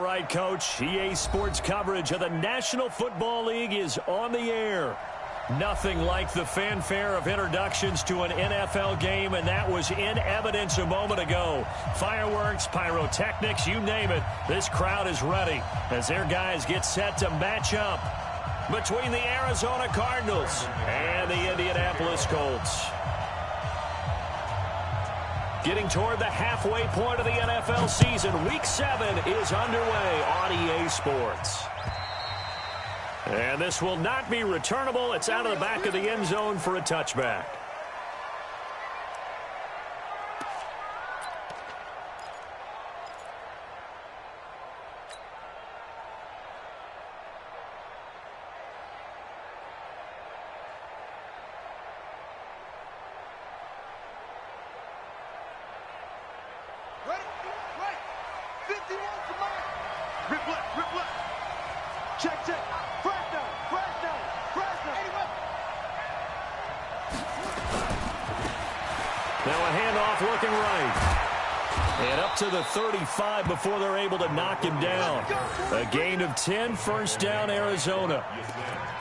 right, Coach. EA Sports coverage of the National Football League is on the air. Nothing like the fanfare of introductions to an NFL game, and that was in evidence a moment ago. Fireworks, pyrotechnics, you name it. This crowd is ready as their guys get set to match up between the Arizona Cardinals and the Indianapolis Colts. Getting toward the halfway point of the NFL season, Week 7 is underway on EA Sports. And this will not be returnable. It's out of the back of the end zone for a touchback. Now a handoff looking right. And up to the 35 before they're able to knock him down. A gain of 10, first down, Arizona.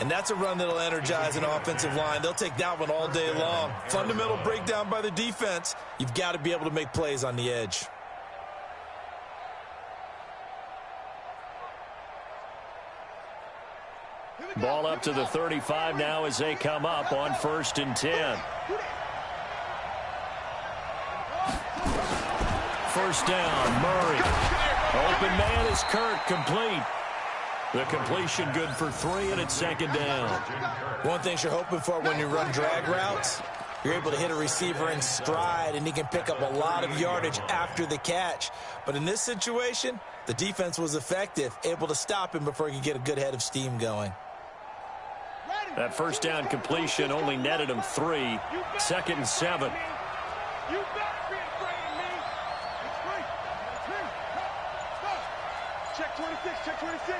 And that's a run that'll energize an offensive line. They'll take that one all day long. Fundamental breakdown by the defense. You've got to be able to make plays on the edge. Ball up to the 35 now as they come up on 1st and 10. First down, Murray. Open man is Kirk, complete. The completion good for 3, and it's 2nd down. One thing you're hoping for when you run drag routes, you're able to hit a receiver in stride, and he can pick up a lot of yardage after the catch. But in this situation, the defense was effective, able to stop him before he could get a good head of steam going. That first down completion only netted him 3. 2nd and 7. Check 26, check 26.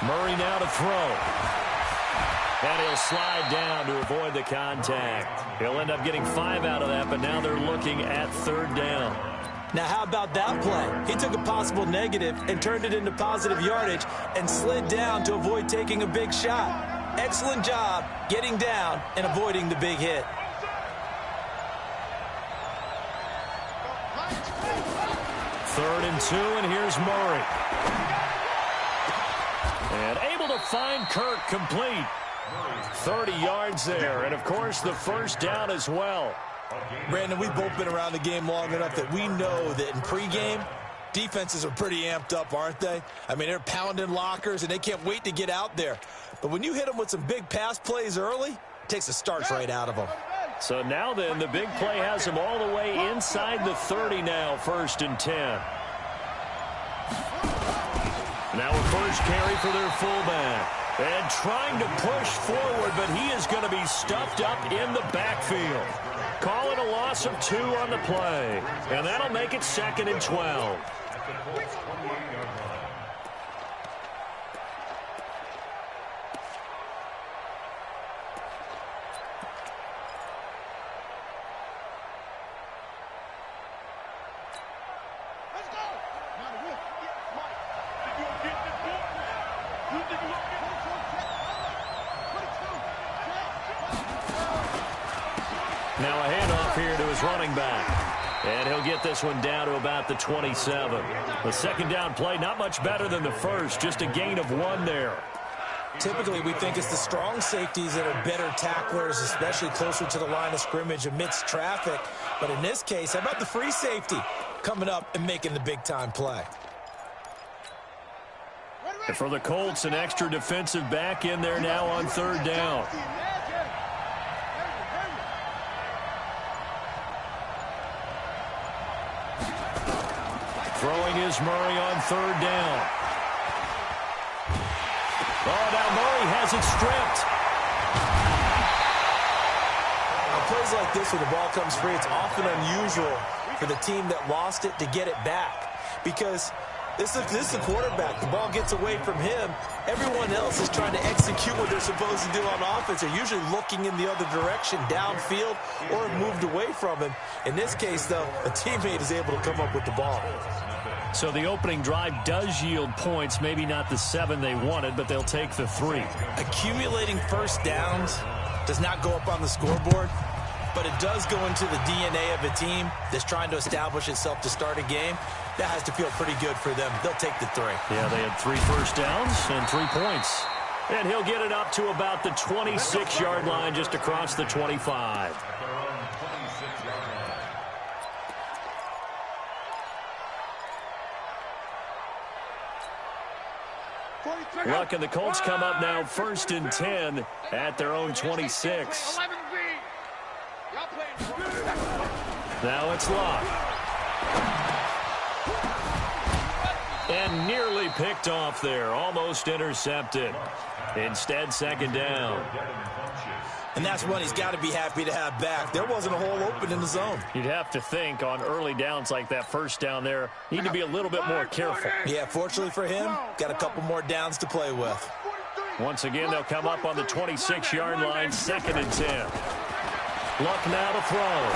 Murray now to throw. And he'll slide down to avoid the contact. He'll end up getting 5 out of that, but now they're looking at 3rd down. Now, how about that play? He took a possible negative and turned it into positive yardage and slid down to avoid taking a big shot. Excellent job getting down and avoiding the big hit. Third and 2, and here's Murray. And able to find Kirk, complete. 30 yards there, and of course the first down as well. Brandon, we've both been around the game long enough that we know that in pregame, defenses are pretty amped up, aren't they? I mean, they're pounding lockers, and they can't wait to get out there. But when you hit them with some big pass plays early, it takes the starch right out of them. So now then, the big play has them all the way inside the 30 now, 1st and 10. Now a first carry for their fullback. And trying to push forward, but he is going to be stuffed up in the backfield. Call it a loss of 2 on the play. And that'll make it 2nd and 12. Now a handoff here to his running back. And he'll get this one down to about the 27. The 2nd down play, not much better than the first, just a gain of 1 there. Typically, we think it's the strong safeties that are better tacklers, especially closer to the line of scrimmage amidst traffic. But in this case, how about the free safety coming up and making the big-time play? And for the Colts, an extra defensive back in there now on 3rd down. Throwing is Murray on 3rd down. Oh, now Murray has it stripped. Now, plays like this when the ball comes free, it's often unusual for the team that lost it to get it back. Because this is the quarterback. The ball gets away from him. Everyone else is trying to execute what they're supposed to do on offense. They're usually looking in the other direction, downfield, or have moved away from him. In this case, though, a teammate is able to come up with the ball. So the opening drive does yield points, maybe not the 7 they wanted, but they'll take the 3. Accumulating first downs does not go up on the scoreboard, but it does go into the DNA of a team that's trying to establish itself to start a game. That has to feel pretty good for them. They'll take the 3. Yeah, they had 3 first downs and 3 points. And he'll get it up to about the 26-yard line, just across the 25. Look, and the Colts come up now 1st and 10 at their own 26. Now it's Locke. And nearly picked off there. Almost intercepted. Instead, 2nd down. And that's one he's got to be happy to have back. There wasn't a hole open in the zone. You'd have to think on early downs like that, first down there, need to be a little bit more careful. Yeah, fortunately for him, got a couple more downs to play with. Once again, they'll come up on the 26-yard line, 2nd and 10. Luck now to throw.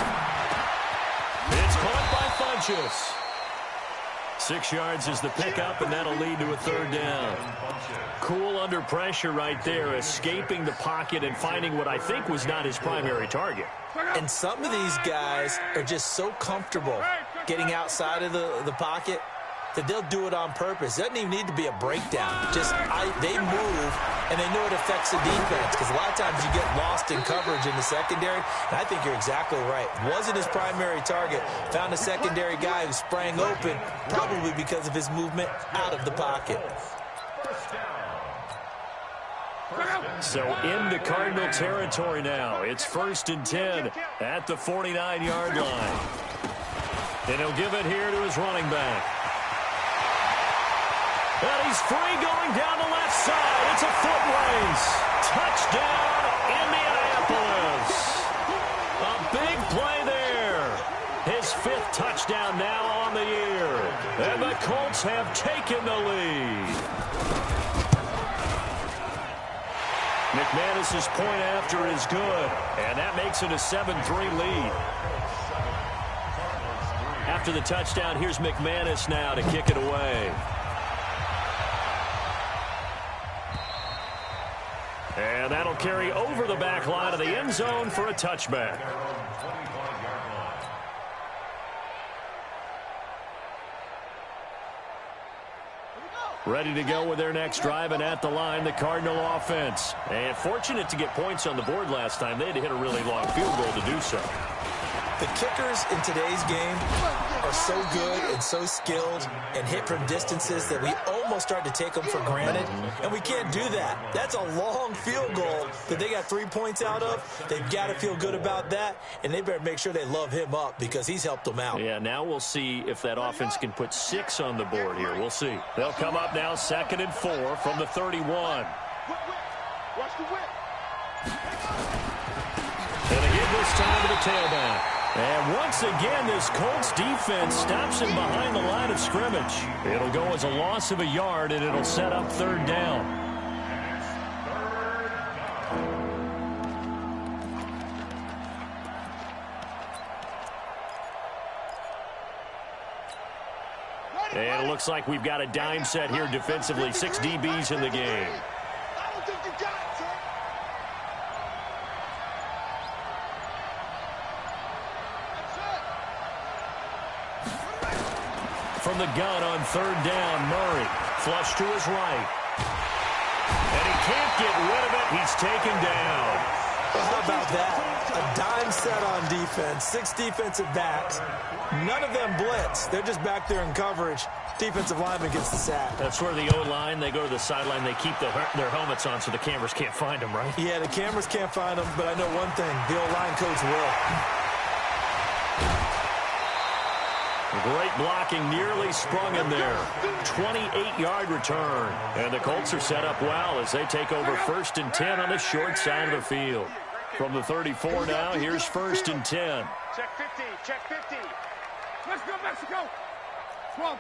It's caught by Funchess. 6 yards is the pickup, and that'll lead to a 3rd down. Cool under pressure right there, escaping the pocket and finding what I think was not his primary target. And some of these guys are just so comfortable getting outside of the pocket that they'll do it on purpose. It doesn't even need to be a breakdown. Just they move, and they know it affects the defense, because a lot of times you get lost in coverage in the secondary, and I think you're exactly right. Wasn't his primary target. Found a secondary guy who sprang open, probably because of his movement out of the pocket. So into Cardinal territory now. It's 1st and 10 at the 49-yard line. And he'll give it here to his running back. And he's free going down the left side. It's a foot race. Touchdown, Indianapolis. A big play there. His 5th touchdown now on the year. And the Colts have taken the lead. McManus's point after is good, and that makes it a 7-3 lead. After the touchdown, here's McManus now to kick it away. And that'll carry over the back line of the end zone for a touchback. Ready to go with their next drive, and at the line, the Cardinal offense. And fortunate to get points on the board last time. They had to hit a really long field goal to do so. The kickers in today's game are so good and so skilled and hit from distances that we almost start to take them for granted, and we can't do that. That's a long field goal that they got 3 points out of. They've got to feel good about that, and they better make sure they love him up because he's helped them out. Yeah, now we'll see if that offense can put 6 on the board here. We'll see. They'll come up now 2nd and 4 from the 31. Watch the whip. And they give this time to the tailback. And once again, this Colts defense stops him behind the line of scrimmage. It'll go as a loss of a yard, and it'll set up 3rd down. And it looks like we've got a dime set here defensively. 6 DBs in the game. I don't think you got it, sir. From the gun on 3rd down, Murray. Flush to his right. And he can't get rid of it. He's taken down. Well, how about that? A dime set on defense. 6 defensive backs. None of them blitz. They're just back there in coverage. Defensive lineman gets the sack. That's where the O-line, they go to the sideline, they keep their helmets on so the cameras can't find them, right? Yeah, the cameras can't find them, but I know one thing. The O-line coach will. Great blocking, nearly sprung in there. 28-yard return. And the Colts are set up well as they take over 1st and 10 on the short side of the field. From the 34 now, here's 1st and 10. Check 50, check 50. Let's go, Mexico. 12.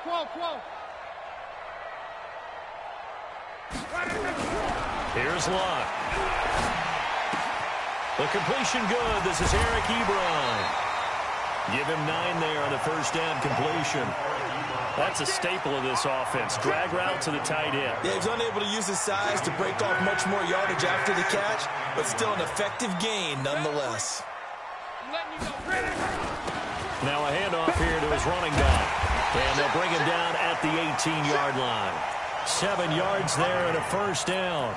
Here's Locke. The completion good. This is Eric Ebron. Give him 9 there on the 1st down completion. That's a staple of this offense. Drag route to the tight end. Yeah, he's unable to use his size to break off much more yardage after the catch, but still an effective gain nonetheless. Now a handoff here to his running back. And they'll bring him down at the 18-yard line. 7 yards there and a first down.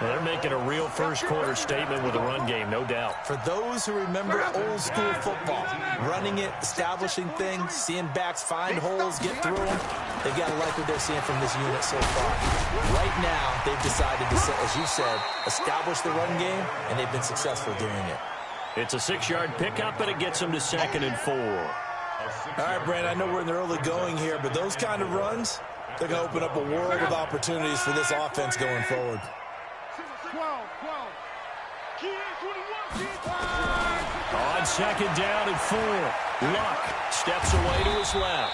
Well, they're making a real first-quarter statement with a run game, no doubt. For those who remember old-school football, running it, establishing things, seeing backs find holes, get through them, they've got to like what they're seeing from this unit so far. Right now, they've decided to, as you said, establish the run game, and they've been successful doing it. It's a 6-yard pickup, and it gets them to 2nd and 4. All right, Brandon, I know we're in the early going here, but those kind of runs, they're going to open up a world of opportunities for this offense going forward. 12. On 2nd down and 4. Luck steps away to his left.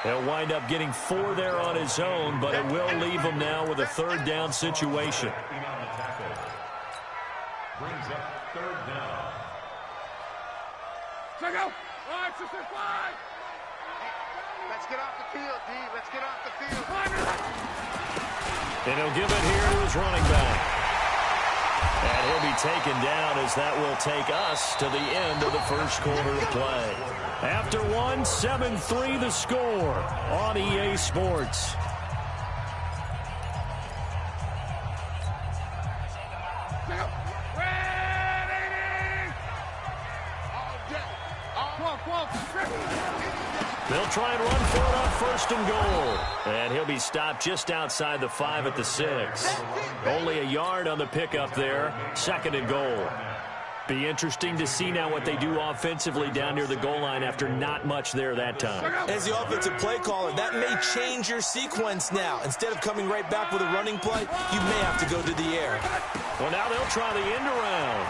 He'll wind up getting 4 there on his own, but it will leave him now with a 3rd down situation. Brings up 3rd down. Check out. 5. Let's get off the field, D. Let's get off the field. And he'll give it here to his running back. And he'll be taken down as that will take us to the end of the first quarter of play. After 1, 7-3 the score on EA Sports. They'll try and run for it on 1st and goal. And he'll be stopped just outside the 5 at the 6. Only a yard on the pickup there. 2nd and goal. Be interesting to see now what they do offensively down near the goal line after not much there that time. As the offensive play caller, that may change your sequence now. Instead of coming right back with a running play, you may have to go to the air. Well, now they'll try the end around.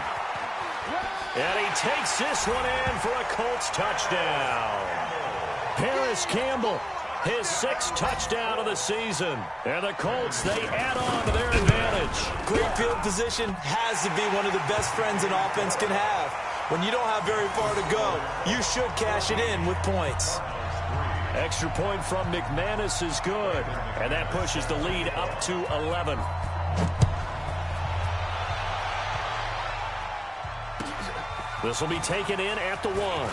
And he takes this one in for a Colts touchdown. Paris Campbell, his 6th touchdown of the season. And the Colts, they add on to their advantage. Great field position has to be one of the best friends an offense can have. When you don't have very far to go, you should cash it in with points. Extra point from McManus is good. And that pushes the lead up to 11. This will be taken in at the 1.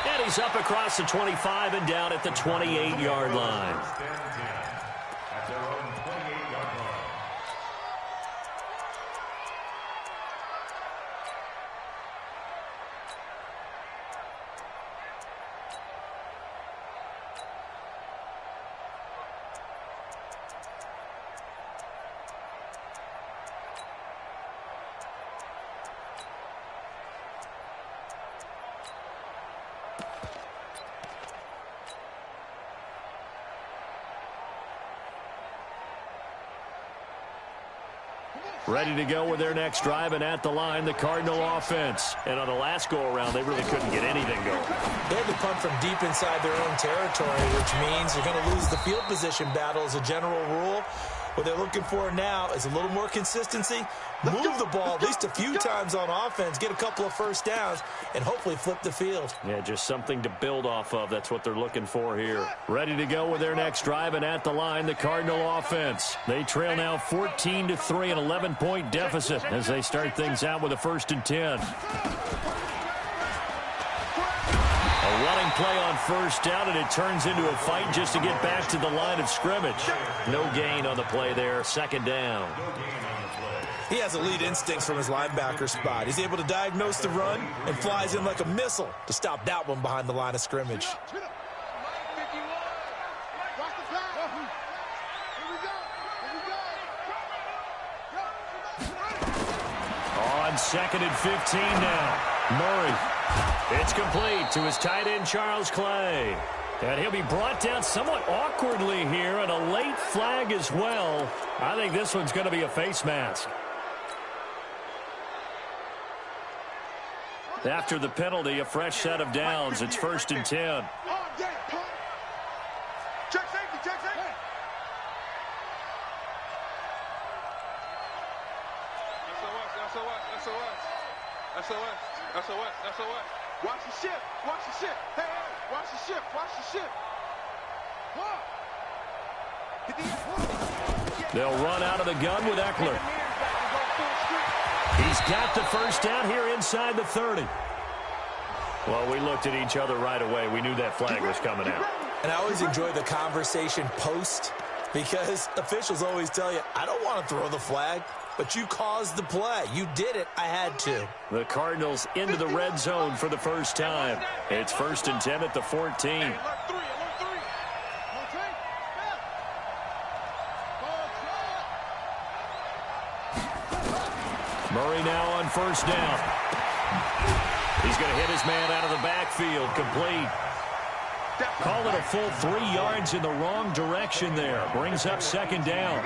And he's up across the 25 and down at the 28-yard line. Ready to go with their next drive, and at the line, the Cardinal offense. And on the last go-around, they really couldn't get anything going. They had to punt from deep inside their own territory, which means you're going to lose the field position battle as a general rule. What they're looking for now is a little more consistency, move the ball at least a few times on offense, get a couple of first downs, and hopefully flip the field. Yeah, just something to build off of. That's what they're looking for here. Ready to go with their next drive, and at the line, the Cardinal offense. They trail now 14-3, an 11-point deficit as they start things out with a 1st and 10. A running play on 1st down, and it turns into a fight just to get back to the line of scrimmage. No gain on the play there, 2nd down. He has elite instincts from his linebacker spot. He's able to diagnose the run and flies in like a missile to stop that one behind the line of scrimmage. On 2nd and 15 now. Murray. It's complete to his tight end, Charles Clay. And he'll be brought down somewhat awkwardly here, and a late flag as well. I think this one's going to be a face mask. After the penalty, a fresh set of downs. It's 1st and 10. Check safety, check safety. SOS. Watch the ship. Hey, watch the ship. They'll run out of the gun with Eckler. He's got the first down here inside the 30. Well, we looked at each other right away. We knew that flag was coming out. And I always enjoy the conversation post because officials always tell you, I don't want to throw the flag, but you caused the play. You did it. I had to. The Cardinals into the red zone for the first time. It's 1st and 10 at the 14. Murray now on first down. He's going to hit his man out of the backfield, complete. Call it a full 3 yards in the wrong direction there. Brings up 2nd down.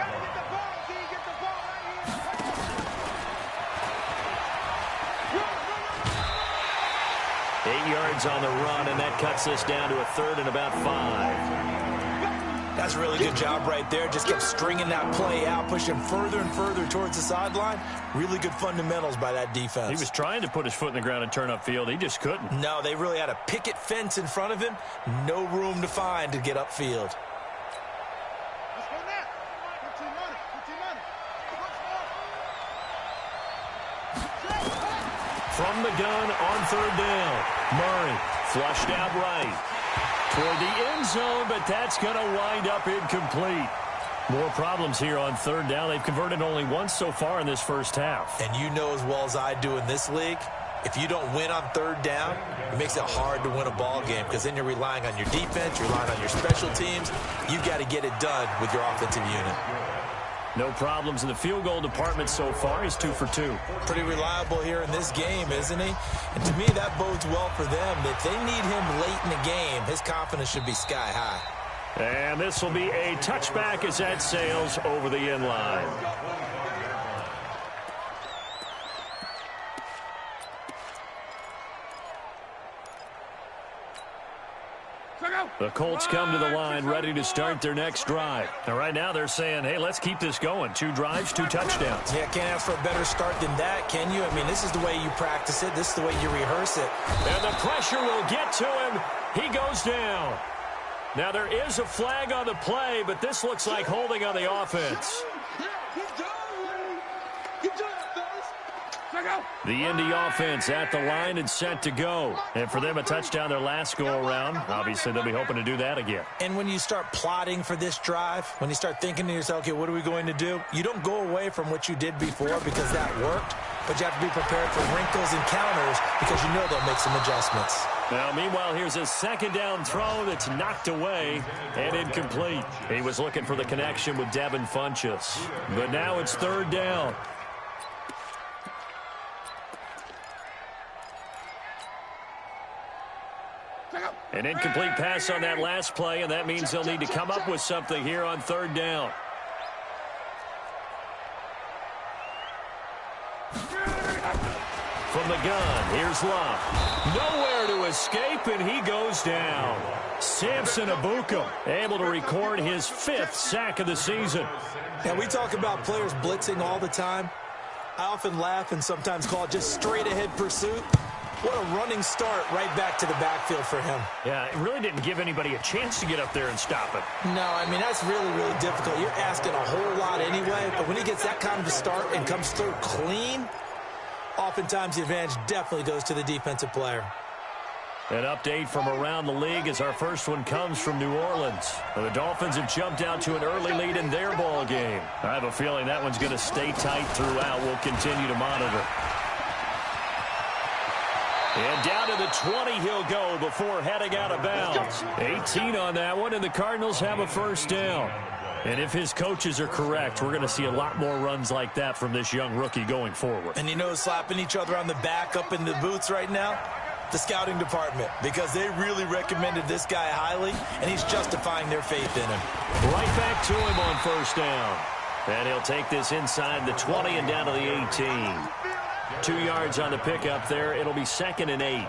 Eight yards on the run, and that cuts us down to a 3rd and about 5. That's a really good job right there. Just kept stringing that play out, pushing further and further towards the sideline. Really good fundamentals by that defense. He was trying to put his foot in the ground and turn upfield. He just couldn't. No, they really had a picket fence in front of him. No room to find to get upfield. From the gun on 3rd down. Murray flushed out right toward the end zone, but that's going to wind up incomplete. More problems here on 3rd down. They've converted only once so far in this first half. And you know as well as I do in this league, if you don't win on 3rd down, it makes it hard to win a ball game because then you're relying on your defense, you're relying on your special teams. You've got to get it done with your offensive unit. No problems in the field goal department so far. He's 2 for 2. Pretty reliable here in this game, isn't he? And to me, that bodes well for them. If they need him late in the game, his confidence should be sky high. And this will be a touchback as that sails over the end line. The Colts come to the line ready to start their next drive. Now, right now they're saying, hey, let's keep this going. 2 drives, 2 touchdowns. Yeah, can't ask for a better start than that, can you? I mean, this is the way you practice it. This is the way you rehearse it. And the pressure will get to him. He goes down. Now, there is a flag on the play, but this looks like holding on the offense. The Indy offense at the line and set to go. And for them, a touchdown their last go-around. Obviously, they'll be hoping to do that again. And when you start plotting for this drive, when you start thinking to yourself, okay, what are we going to do? You don't go away from what you did before because that worked, but you have to be prepared for wrinkles and counters because you know they'll make some adjustments. Now, meanwhile, here's a 2nd down throw that's knocked away and incomplete. He was looking for the connection with Devin Funchess. But now it's 3rd down. An incomplete pass on that last play, and that means they'll need to come up with something here on 3rd down. From the gun, here's Love. Nowhere to escape, and he goes down. Samson Abuka able to record his 5th sack of the season. Now, we talk about players blitzing all the time. I often laugh and sometimes call it just straight-ahead pursuit. What a running start right back to the backfield for him. Yeah, it really didn't give anybody a chance to get up there and stop it. No, I mean, that's really, really difficult. You're asking a whole lot anyway, but when he gets that kind of a start and comes through clean, oftentimes the advantage definitely goes to the defensive player. An update from around the league as our first one comes from New Orleans. The Dolphins have jumped out to an early lead in their ball game. I have a feeling that one's going to stay tight throughout. We'll continue to monitor. And down to the 20 he'll go before heading out of bounds. 18 on that one, and the Cardinals have a 1st down. And if his coaches are correct, we're going to see a lot more runs like that from this young rookie going forward. And you know, slapping each other on the back up in the boots right now? The scouting department, because they really recommended this guy highly, and he's justifying their faith in him. Right back to him on 1st down. And he'll take this inside the 20 and down to the 18. 2 yards on the pickup there. It'll be 2nd and 8.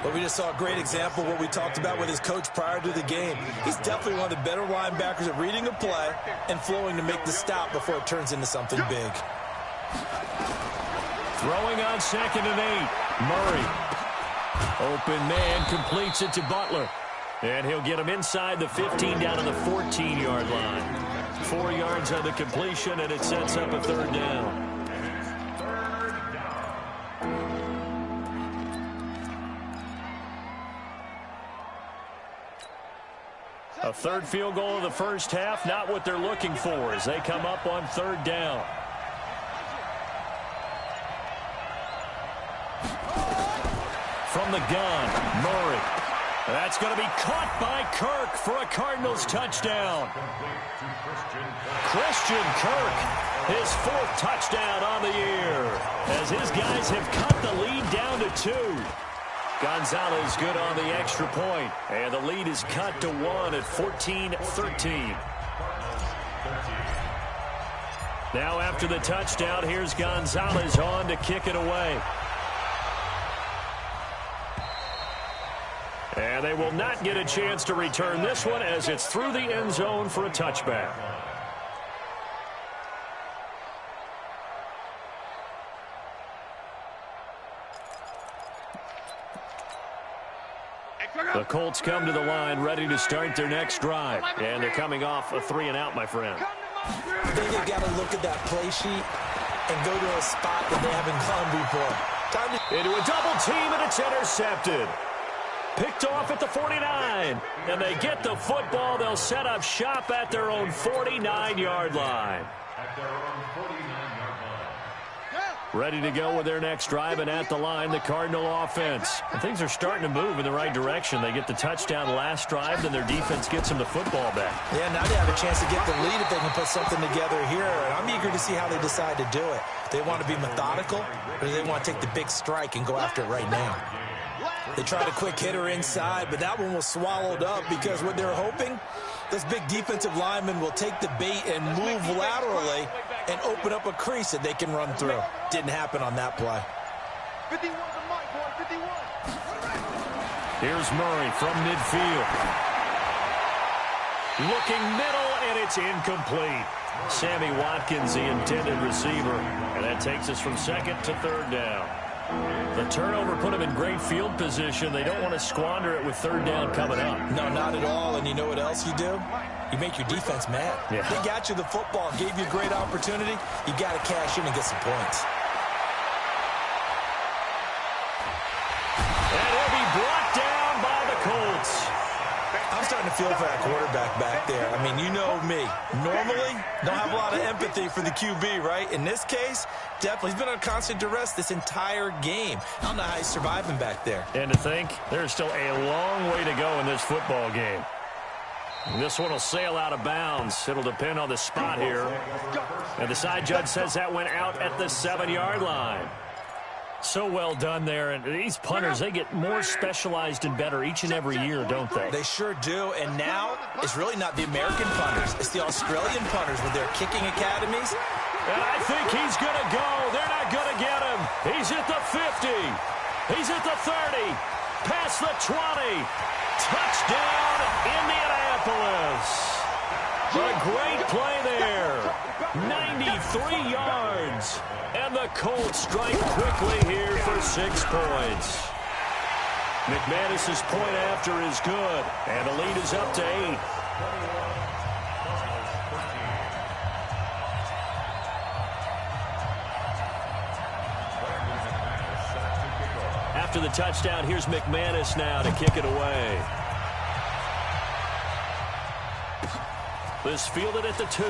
Well, we just saw a great example of what we talked about with his coach prior to the game. He's definitely one of the better linebackers at reading a play and flowing to make the stop before it turns into something big. Throwing on 2nd and 8. Murray. Open man completes it to Butler. And he'll get him inside the 15 down to the 14-yard line. 4 yards on the completion, and it sets up a third down. A third field goal of the first half, not what they're looking for as they come up on third down. From the gun, Murray. That's going to be caught by Kirk for a Cardinals touchdown. Christian Kirk, his 4th touchdown on the year, as his guys have cut the lead down to 2. Gonzalez good on the extra point, and the lead is cut to 1 at 14-13. Now after the touchdown, here's Gonzalez on to kick it away. And they will not get a chance to return this one as it's through the end zone for a touchback. The Colts come to the line ready to start their next drive. And they're coming off a 3-and-out, my friend. I think they've got to look at that play sheet and go to a spot that they haven't gone before. Into a double team, and it's intercepted. Picked off at the 49. And they get the football. They'll set up shop at their own 49-yard line. Ready to go with their next drive, and at the line, the Cardinal offense. And things are starting to move in the right direction. They get the touchdown last drive, then their defense gets them the football back. Yeah, now they have a chance to get the lead if they can put something together here. And I'm eager to see how they decide to do it. They want to be methodical, or do they want to take the big strike and go after it right now? They tried a quick hitter inside, but that one was swallowed up because what they're hoping, those big defensive linemen will take the bait and move laterally and open up a crease that they can run through. Didn't happen on that play. 51 to Mike, boy, 51. Here's Murray from midfield. Looking middle, and it's incomplete. Sammy Watkins, the intended receiver. And that takes us from second to third down. The turnover put them in great field position. They don't want to squander it with third down coming up. No, not at all. And you know what else you do? You make your defense mad. Yeah. They got you the football, gave you a great opportunity. You got to cash in and get some points. And he'll be brought down by the Colts. I'm starting to feel for that quarterback back there. I mean, you know me. Normally, don't have a lot of empathy for the QB, right? In this case, definitely. He's been on constant duress this entire game. I don't know how he's surviving back there. And to think, there's still a long way to go in this football game. This one will sail out of bounds. It'll depend on the spot here. And the side judge says that went out at the 7-yard line. So well done there. And these punters, they get more specialized and better each and every year, don't they? They sure do. And now, it's really not the American punters. It's the Australian punters with their kicking academies. And I think he's going to go. They're not going to get him. He's at the 50. He's at the 30. Past the 20. Touchdown, Indianapolis. A great play there. 93 yards. And the Colts strike quickly here for 6 points. McManus's point after is good. And the lead is up to 8. After the touchdown, here's McManus now to kick it away. This fielded at the 2.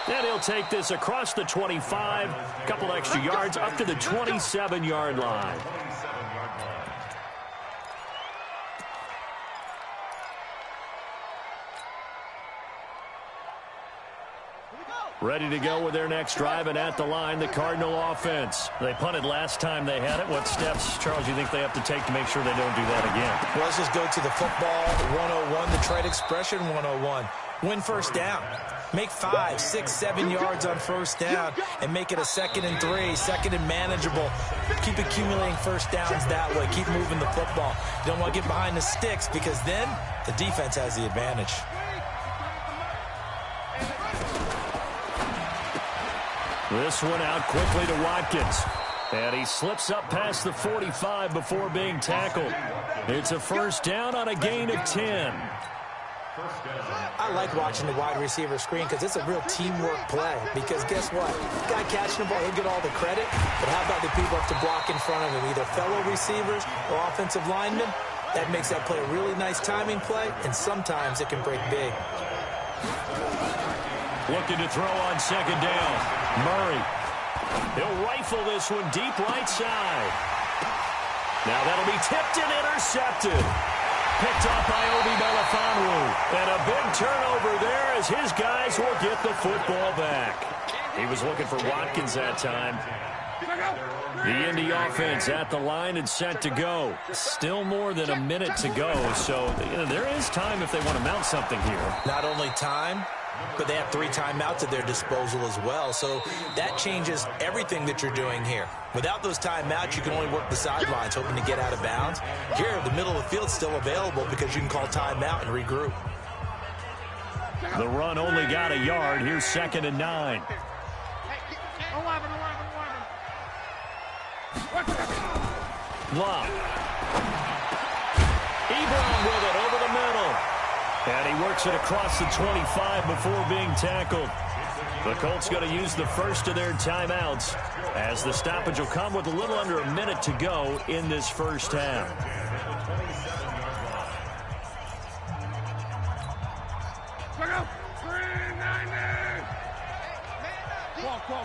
And he'll take this across the 25, a couple extra yards up to the 27-yard line. Ready to go with their next drive, and at the line, the Cardinal offense. They punted last time they had it. What steps, Charles, you think they have to take to make sure they don't do that again? Well, let's just go to the football 101, the trade expression 101. Win first down. Make 5, 6, 7 yards on first down and make it a 2nd and 3, 2nd and manageable. Keep accumulating first downs that way. Keep moving the football. You don't want to get behind the sticks because then the defense has the advantage. This one out quickly to Watkins. And he slips up past the 45 before being tackled. It's a first down on a gain of 10. I like watching the wide receiver screen because it's a real teamwork play. Because guess what? The guy catching the ball, he'll get all the credit. But how about the people up to block in front of him, either fellow receivers or offensive linemen? That makes that play a really nice timing play, and sometimes it can break big. Looking to throw on second down. Murray. He'll rifle this one deep right side. Now that'll be tipped and intercepted. Picked off by Obi Melifonwu. And a big turnover there as his guys will get the football back. He was looking for Watkins that time. The Indy offense at the line and set to go. Still more than a minute to go, so there is time if they want to mount something here. Not only time, but they have 3 timeouts at their disposal as well, so that changes everything that you're doing here. Without those timeouts, you can only work the sidelines, hoping to get out of bounds. Here, the middle of the field's still available because you can call timeout and regroup. The run only got a yard. Here's 2nd and 9. Love. Ebron with it over the middle. And he works it across the 25 before being tackled. The Colts going to use the first of their timeouts as the stoppage will come with a little under a minute to go in this first half.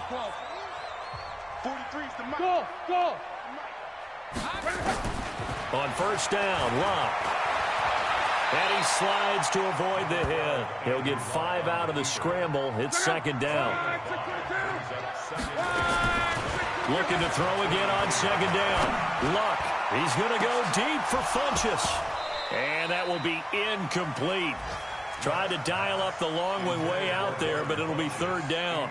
Call. 43's the mic. Go. On first down, Love. And he slides to avoid the hit. He'll get 5 out of the scramble. It's 2nd down. Looking to throw again on 2nd down. Luck. He's going to go deep for Funchess. And that will be incomplete. Tried to dial up the long way out there, but it'll be 3rd down.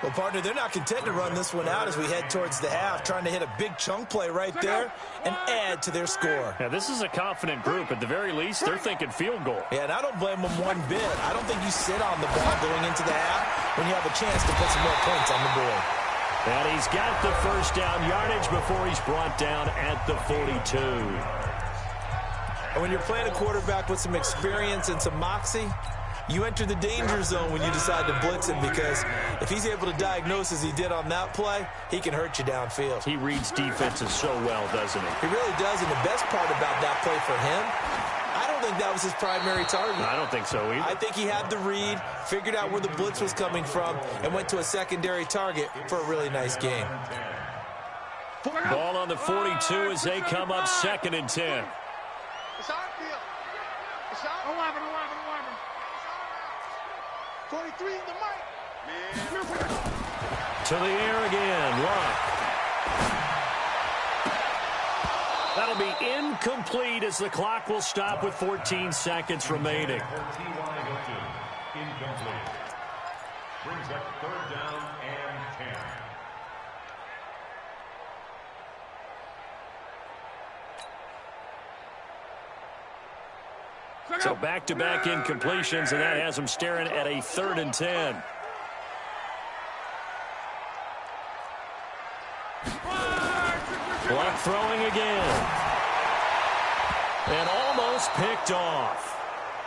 Well, partner, they're not content to run this one out as we head towards the half, trying to hit a big chunk play right there and add to their score. Yeah, this is a confident group. At the very least, they're thinking field goal. Yeah, and I don't blame them one bit. I don't think you sit on the ball going into the half when you have a chance to put some more points on the board. And he's got the first down yardage before he's brought down at the 42. And when you're playing a quarterback with some experience and some moxie, you enter the danger zone when you decide to blitz him, because if he's able to diagnose as he did on that play, he can hurt you downfield. He reads defenses so well, doesn't he? He really does, and the best part about that play for him, I don't think that was his primary target. I don't think so either. I think he had the read, figured out where the blitz was coming from, and went to a secondary target for a really nice game. Ball on the 42 as they come up 2nd and 10. It's our field. It's our 11. 43 in the mic. To the air again. Luck. That'll be incomplete as the clock will stop with 14 seconds remaining. Incomplete. Brings up 3rd down and 10. So back-to-back incompletions, and that has them staring at a 3rd and 10. Luck throwing again. And almost picked off.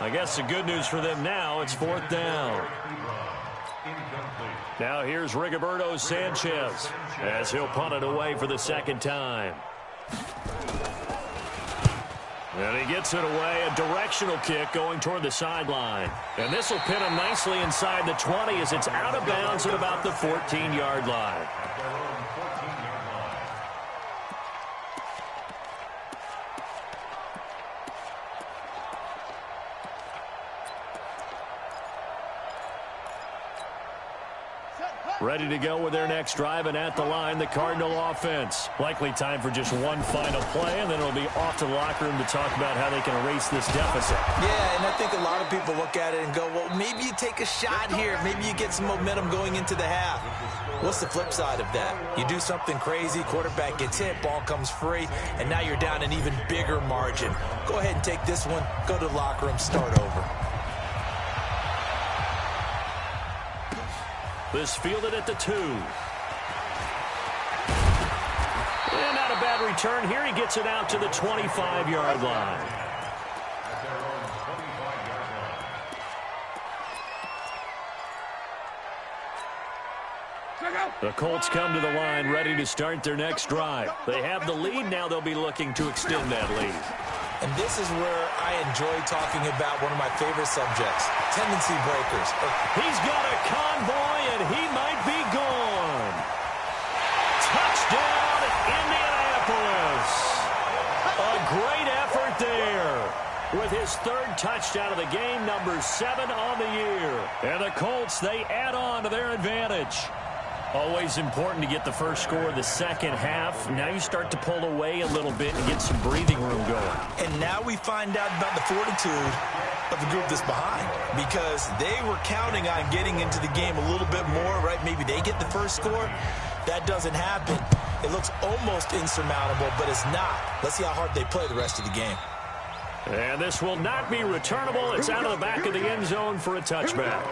I guess the good news for them now, it's 4th down. Now here's Rigoberto Sanchez as he'll punt it away for the 2nd time. And he gets it away, a directional kick going toward the sideline. And this will pin him nicely inside the 20 as it's out of bounds at about the 14-yard line. Ready to go with their next drive, and at the line, the Cardinal offense. Likely time for just one final play, and then it'll be off to the locker room to talk about how they can erase this deficit. Yeah, and I think a lot of people look at it and go, well, maybe you take a shot here. Maybe you get some momentum going into the half. What's the flip side of that? You do something crazy, quarterback gets hit, ball comes free, and now you're down an even bigger margin. Go ahead and take this one, go to the locker room, start over. This fielded at the 2. And not a bad return here. He gets it out to the 25-yard line. The Colts come to the line ready to start their next drive. They have the lead. Now they'll be looking to extend that lead. And this is where I enjoy talking about one of my favorite subjects, tendency breakers. He's got a convoy, and he might be gone. Touchdown, Indianapolis. A great effort there. With his third touchdown of the game, number 7 on the year. And the Colts, they add on to their advantage. Always important to get the first score of the second half. Now you start to pull away a little bit and get some breathing room going. And now we find out about the fortitude of the group that's behind, because they were counting on getting into the game a little bit more, right? Maybe they get the first score. That doesn't happen. It looks almost insurmountable, but it's not. Let's see how hard they play the rest of the game. And this will not be returnable. It's out of the back of the end zone for a touchback.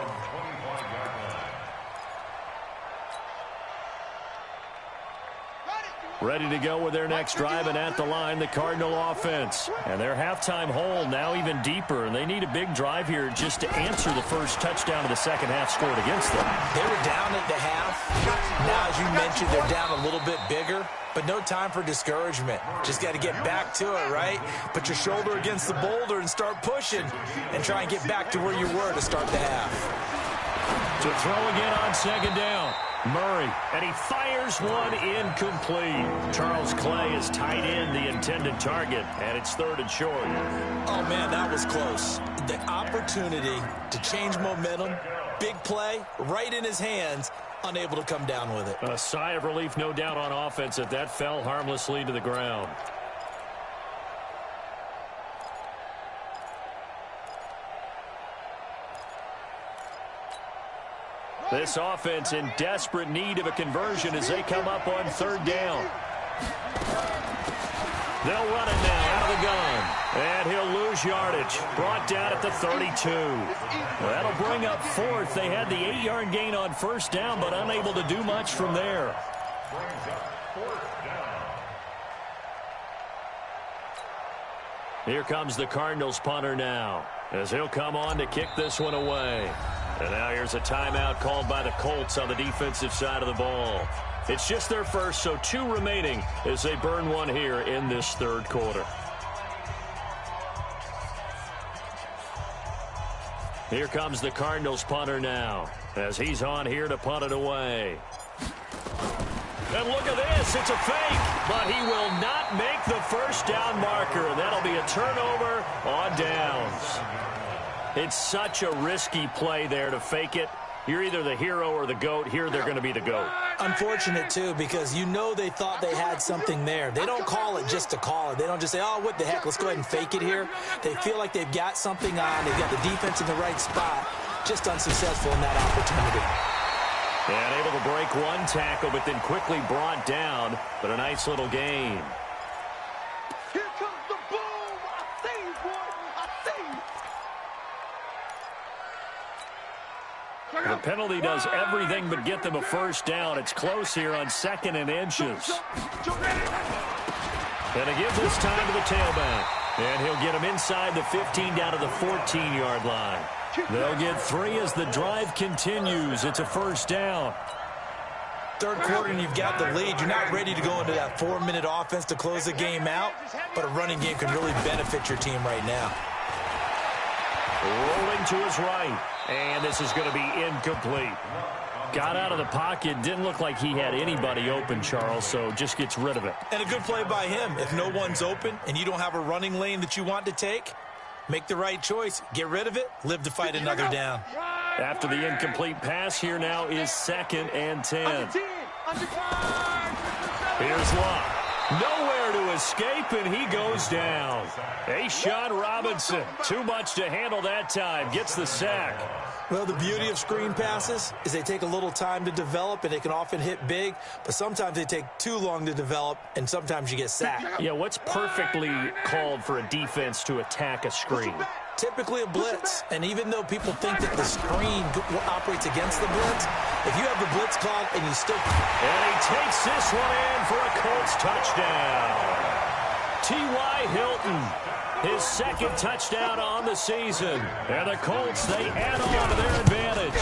Ready to go with their next drive, and at the line, the Cardinal offense. And their halftime hole now even deeper, and they need a big drive here just to answer the first touchdown of the second half scored against them. They were down at the half. Now, as you mentioned, they're down a little bit bigger, but no time for discouragement. Just got to get back to it, right? Put your shoulder against the boulder and start pushing and try and get back to where you were to start the half. To throw again on second down. Murray, and he fires one incomplete. Charles Clay is tight in the intended target, and it's 3rd and short. Oh, man, that was close. The opportunity to change momentum, big play, right in his hands, unable to come down with it. A sigh of relief, no doubt, on offense that fell harmlessly to the ground. This offense in desperate need of a conversion as they come up on 3rd down. They'll run it now out of the gun. And he'll lose yardage. Brought down at the 32. That'll bring up 4th. They had the 8-yard gain on 1st down, but unable to do much from there. Here comes the Cardinals punter now, as he'll come on to kick this one away. And now here's a timeout called by the Colts on the defensive side of the ball. It's just their first, so 2 remaining as they burn one here in this 3rd quarter. Here comes the Cardinals punter now, as he's on here to punt it away. And look at this, it's a fake, but he will not make the first down marker, and that'll be a turnover on downs. It's such a risky play there to fake it. You're either the hero or the GOAT. Here they're going to be the GOAT. Unfortunate, too, because you know they thought they had something there. They don't call it just to call it. They don't just say, oh, what the heck, let's go ahead and fake it here. They feel like they've got something on. They've got the defense in the right spot. Just unsuccessful in that opportunity. And able to break one tackle, but then quickly brought down. But a nice little gain. Here comes the boom. I see you, boy. I see you. The penalty does everything but get them a first down. It's close here on 2nd and inches. And they give this time to the tailback. And he'll get him inside the 15 down to the 14-yard line. They'll get 3 as the drive continues. It's a first down. 3rd quarter and you've got the lead. You're not ready to go into that 4-minute offense to close the game out, but a running game can really benefit your team right now. Rolling to his right, and this is going to be incomplete. Got out of the pocket, didn't look like he had anybody open, Charles, so just gets rid of it. And a good play by him. If no one's open and you don't have a running lane that you want to take, make the right choice. Get rid of it. Live to fight another down. After the incomplete pass, here now is 2nd and 10. Here's Locke. Nowhere to escape, and he goes down. A'Shawn Robinson, too much to handle that time, gets the sack. Well, the beauty of screen passes is they take a little time to develop, and they can often hit big, but sometimes they take too long to develop, and sometimes you get sacked. Yeah, what's perfectly called for a defense to attack a screen? Typically a blitz, and even though people think that the screen operates against the blitz, if you have the blitz called and you still... And he takes this one in for a Colts touchdown. T.Y. Hilton, his 2nd touchdown on the season. And the Colts, they add on to their advantage.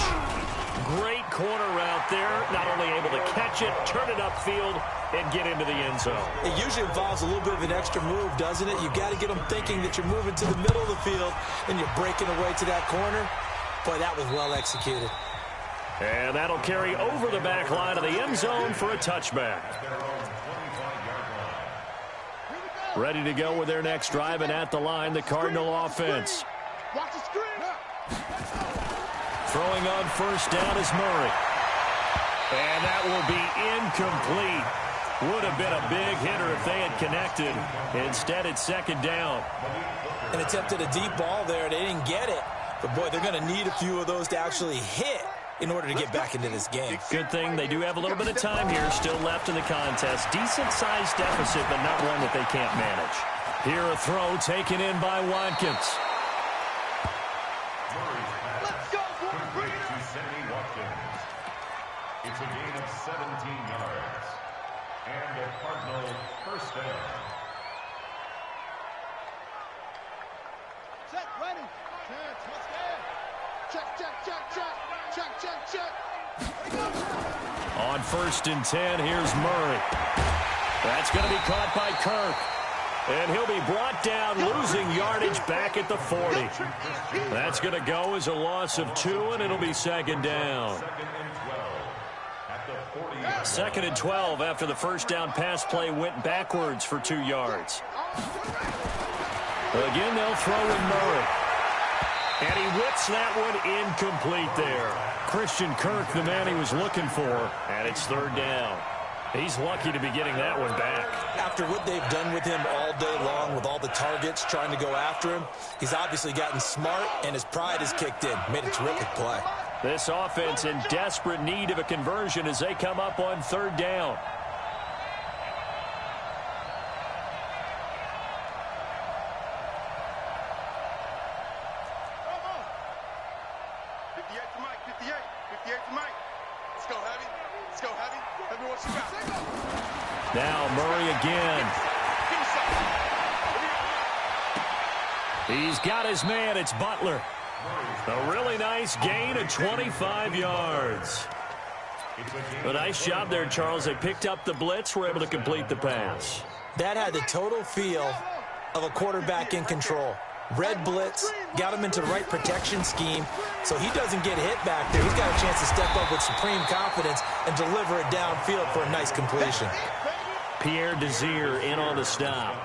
Great corner route there. Not only able to catch it, turn it upfield, and get into the end zone. It usually involves a little bit of an extra move, doesn't it? You've got to get them thinking that you're moving to the middle of the field and you're breaking away to that corner. Boy, that was well executed. And that'll carry over the back line of the end zone for a touchback. Ready to go with their next drive, and at the line, the Cardinal offense. Watch the screen. Throwing on first down is Murray. And that will be incomplete. Would have been a big hitter if they had connected. Instead, it's second down. And attempted a deep ball there. They didn't get it. But, boy, they're going to need a few of those to actually hit in order to get back into this game. Good thing they do have a little bit of time here still left in the contest. Decent-sized deficit, but not one that they can't manage. Here a throw taken in by Watkins. Let's go, boy. Bring it up. It's a gain of 17 yards. And a Cardinal first down. Set, ready. Chance, let's go. Check, check, check, check. Check, check, check. On first and 10, here's Murray. That's going to be caught by Kirk. And he'll be brought down, losing yardage back at the 40. That's going to go as a loss of 2, and it'll be second down. Second and 12 after the first down pass play went backwards for 2 yards. Again, they'll throw in Murray. And he whips that one incomplete there. Christian Kirk, the man he was looking for, and it's third down. He's lucky to be getting that one back. After what they've done with him all day long, with all the targets trying to go after him, he's obviously gotten smart, and his pride has kicked in. Made a terrific play. This offense in desperate need of a conversion as they come up on third down. Now Murray again. He's got his man. It's Butler. A really nice gain of 25 yards. A nice job there, Charles. They picked up the blitz, were able to complete the pass. That had the total feel of a quarterback in control. Red blitz, got him into the right protection scheme, so he doesn't get hit back there. He's got a chance to step up with supreme confidence and deliver it downfield for a nice completion. Pierre Desir in on the stop.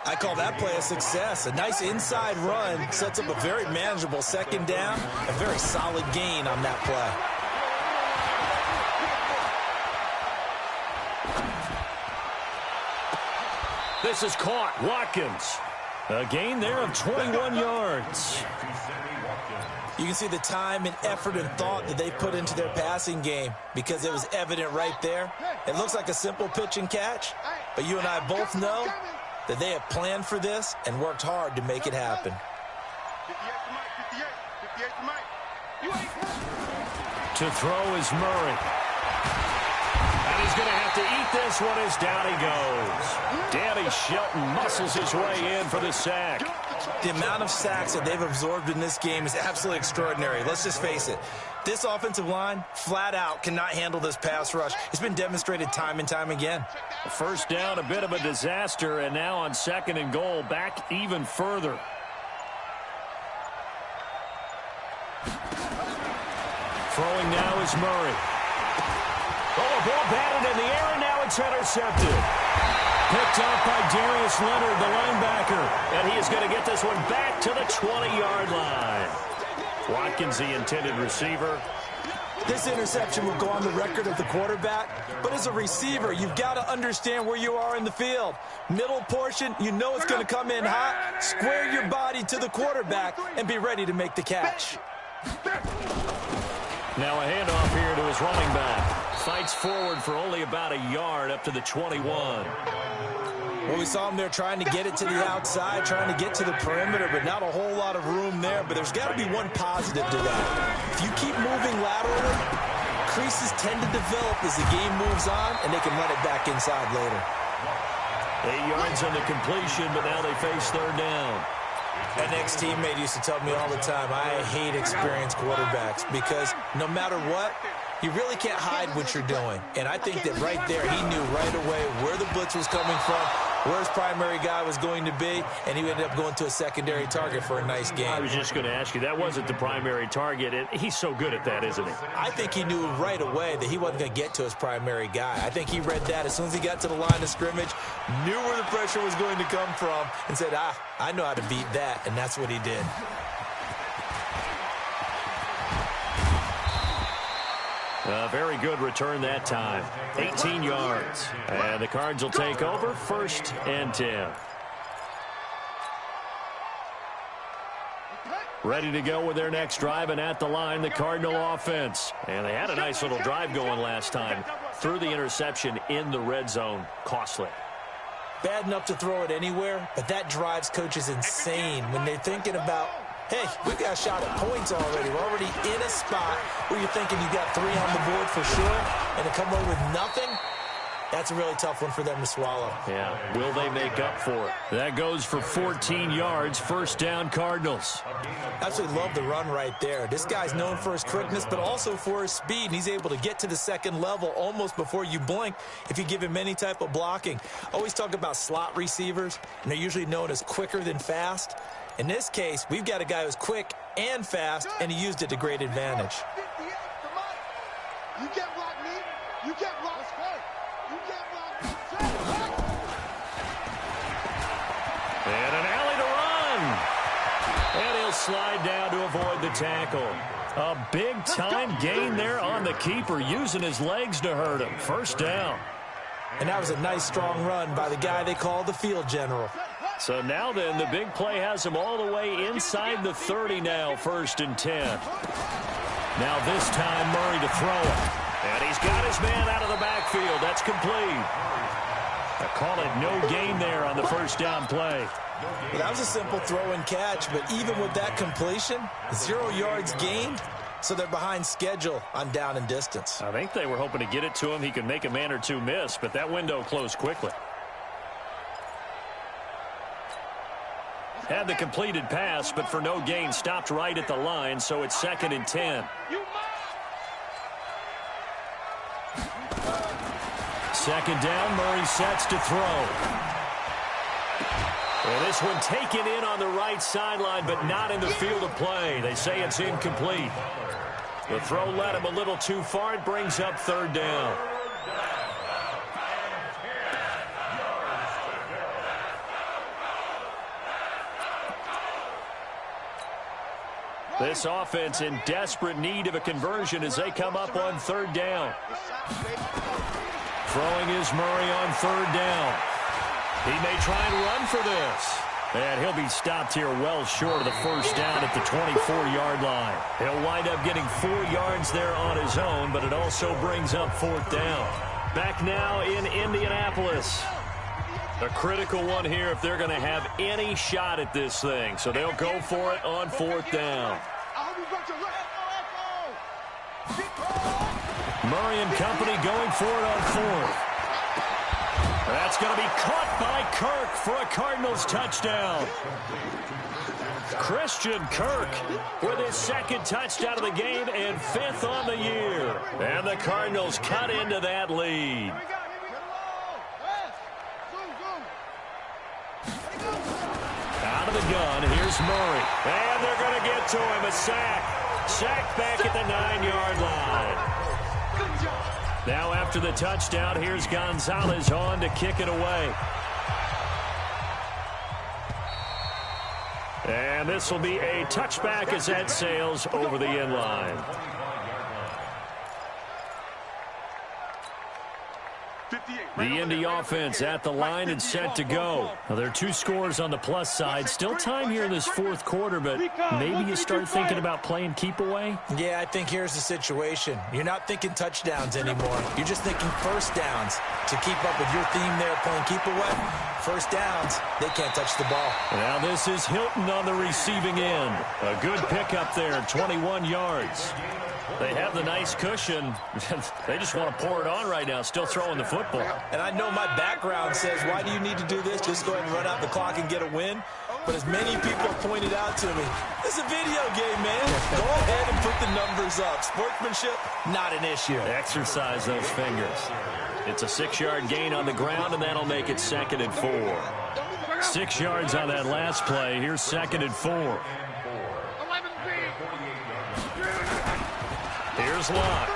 I call that play a success. A nice inside run sets up a very manageable second down, a very solid gain on that play. This is caught. Watkins. A gain there of 21 yards. You can see the time and effort and thought that they put into their passing game because it was evident right there. It looks like a simple pitch and catch, but you and I both know that they have planned for this and worked hard to make it happen. To throw is Murray. And he's going to have to eat this one as down he goes. Danny Shelton muscles his way in for the sack. The amount of sacks that they've absorbed in this game is absolutely extraordinary. Let's just face it. This offensive line, flat out, cannot handle this pass rush. It's been demonstrated time and time again. First down, a bit of a disaster, and now on second and goal, back even further. Throwing now is Murray. Oh, a ball batted in the air, and now it's intercepted. Picked up by Darius Leonard, the linebacker. And he is going to get this one back to the 20-yard line. Watkins, the intended receiver. This interception will go on the record of the quarterback, but as a receiver, you've got to understand where you are in the field. Middle portion, you know it's going to come in hot. Square your body to the quarterback and be ready to make the catch. Now a handoff here to his running back. Fights forward for only about a yard up to the 21. Well, we saw him there trying to get it to the outside, trying to get to the perimeter, but not a whole lot of room there. But there's got to be one positive to that. If you keep moving laterally, creases tend to develop as the game moves on, and they can run it back inside later. 8 yards on the completion, but now they face third down. An ex-teammate used to tell me all the time, I hate experienced quarterbacks because no matter what, you really can't hide what you're doing. And I think that right there, he knew right away where the blitz was coming from, where his primary guy was going to be, and he ended up going to a secondary target for a nice game. I was just going to ask you, that wasn't the primary target, and he's so good at that, isn't he? I think he knew right away that he wasn't going to get to his primary guy. I think he read that as soon as he got to the line of scrimmage, knew where the pressure was going to come from, and said, I know how to beat that, and that's what he did. A very good return that time. 18 yards. And the Cards will take over 1st and 10. Ready to go with their next drive, and at the line, the Cardinal offense. And they had a nice little drive going last time. Threw the interception in the red zone. Costly. Bad enough to throw it anywhere, but that drives coaches insane when they're thinking about, hey, we've got a shot at points already. We're already in a spot where you're thinking you got 3 on the board for sure, and to come away with nothing, that's a really tough one for them to swallow. Yeah, will they make up for it? That goes for 14 yards, 1st down Cardinals. Absolutely love the run right there. This guy's known for his quickness, but also for his speed, and he's able to get to the second level almost before you blink if you give him any type of blocking. Always talk about slot receivers, and they're usually known as quicker than fast. In this case, we've got a guy who's quick and fast, and he used it to great advantage. You get blocked, me. You get blocked. You get blocked. And an alley to run. And he'll slide down to avoid the tackle. A big-time gain there on the keeper, using his legs to hurt him. 1st down. And that was a nice, strong run by the guy they call the field general. So now then, the big play has him all the way inside the 30 now, 1st and 10. Now this time, Murray to throw it. And he's got his man out of the backfield. That's complete. I call it no gain there on the 1st down play. Well, that was a simple throw and catch, but even with that completion, 0 yards gained, so they're behind schedule on down and distance. I think they were hoping to get it to him. He could make a man or two miss, but that window closed quickly. Had the completed pass, but for no gain, stopped right at the line, so it's 2nd and 10. 2nd down, Murray sets to throw. And this one taken in on the right sideline, but not in the field of play. They say it's incomplete. The throw led him a little too far. It brings up 3rd down. This offense in desperate need of a conversion as they come up on 3rd down. Throwing is Murray on 3rd down. He may try and run for this. And he'll be stopped here well short of the 1st down at the 24-yard line. He'll wind up getting 4 yards there on his own, but it also brings up 4th down. Back now in Indianapolis. A critical one here if they're going to have any shot at this thing. So they'll go for it on 4th down. Murray and company going for it on 4th. That's going to be caught by Kirk for a Cardinals touchdown. Christian Kirk with his 2nd touchdown of the game and 5th on the year. And the Cardinals cut into that lead. Out of the gun, here's Murray. And they're going to get to him, a sack. Sack back at the 9-yard line. Now after the touchdown, here's Gonzalez on to kick it away. And this will be a touchback as that sails over the end line. The Indy offense at the line and set to go. Now, there are 2 scores on the plus side. Still time here in this 4th quarter, but maybe you start thinking about playing keep away? Yeah, I think here's the situation. You're not thinking touchdowns anymore. You're just thinking 1st downs. To keep up with your theme there playing keep away, 1st downs, they can't touch the ball. Now this is Hilton on the receiving end. A good pickup there, 21 yards. They have the nice cushion. They just want to pour it on right now, still throwing the football. And I know my background says, why do you need to do this? Just go ahead and run out the clock and get a win. But as many people have pointed out to me, it's a video game, man. Go ahead and put the numbers up. Sportsmanship, not an issue. Exercise those fingers. It's a 6-yard gain on the ground, and that'll make it 2nd and 4. 6 yards on that last play. Here's 2nd and 4. Here's Locke.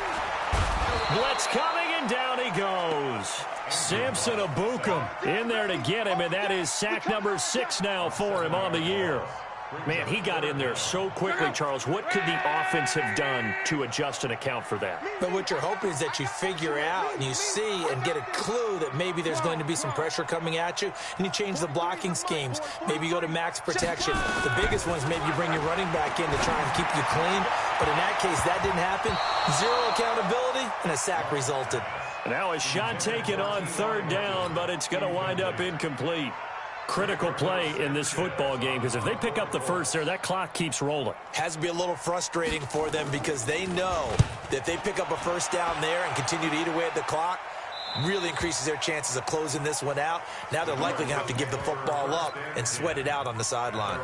Blitz coming, and down he goes. Samson Abukum in there to get him, and that is sack number 6 now for him on the year. Man, he got in there so quickly, Charles. What could the offense have done to adjust and account for that? But what you're hoping is that you figure out and you see and get a clue that maybe there's going to be some pressure coming at you, and you change the blocking schemes. Maybe you go to max protection. The biggest one is maybe you bring your running back in to try and keep you clean. But in that case, that didn't happen. 0 accountability, and a sack resulted. Now a shot taken on 3rd down, but it's going to wind up incomplete. Critical play in this football game, because if they pick up the first there, that clock keeps rolling. Has to be a little frustrating for them because they know that if they pick up a first down there and continue to eat away at the clock, really increases their chances of closing this one out. Now they're likely going to have to give the football up and sweat it out on the sideline.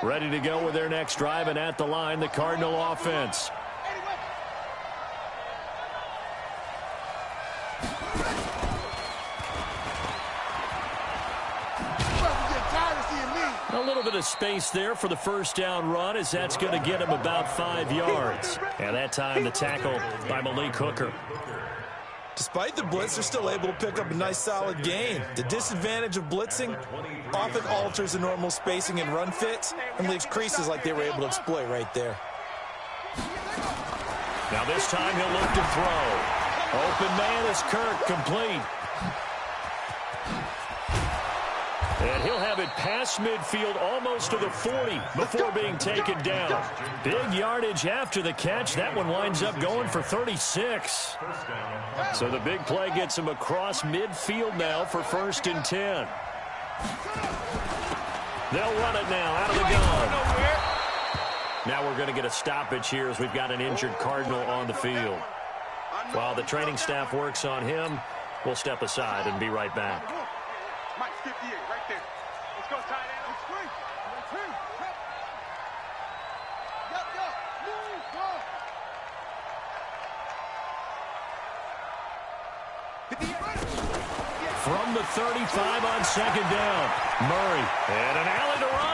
Ready to go with their next drive, and at the line, the Cardinal offense. A little bit of space there for the first down run, as that's going to get him about 5 yards. And that time the tackle by Malik Hooker. Despite the blitz, they're still able to pick up a nice solid gain. The disadvantage of blitzing often alters the normal spacing and run fits and leaves creases like they were able to exploit right there. Now this time he'll look to throw. Open man is Kirk, complete. And he'll have it past midfield, almost to the 40 before being taken down. Big yardage after the catch. That one winds up going for 36. So the big play gets him across midfield now for 1st and 10. They'll run it now out of the gun. Now we're going to get a stoppage here as we've got an injured Cardinal on the field. While the training staff works on him, we'll step aside and be right back. Mike 58, right there. Let's go, tight end. It's free. It's free. Move, go. From the 35 on 2nd down, Murray, and an alley to run.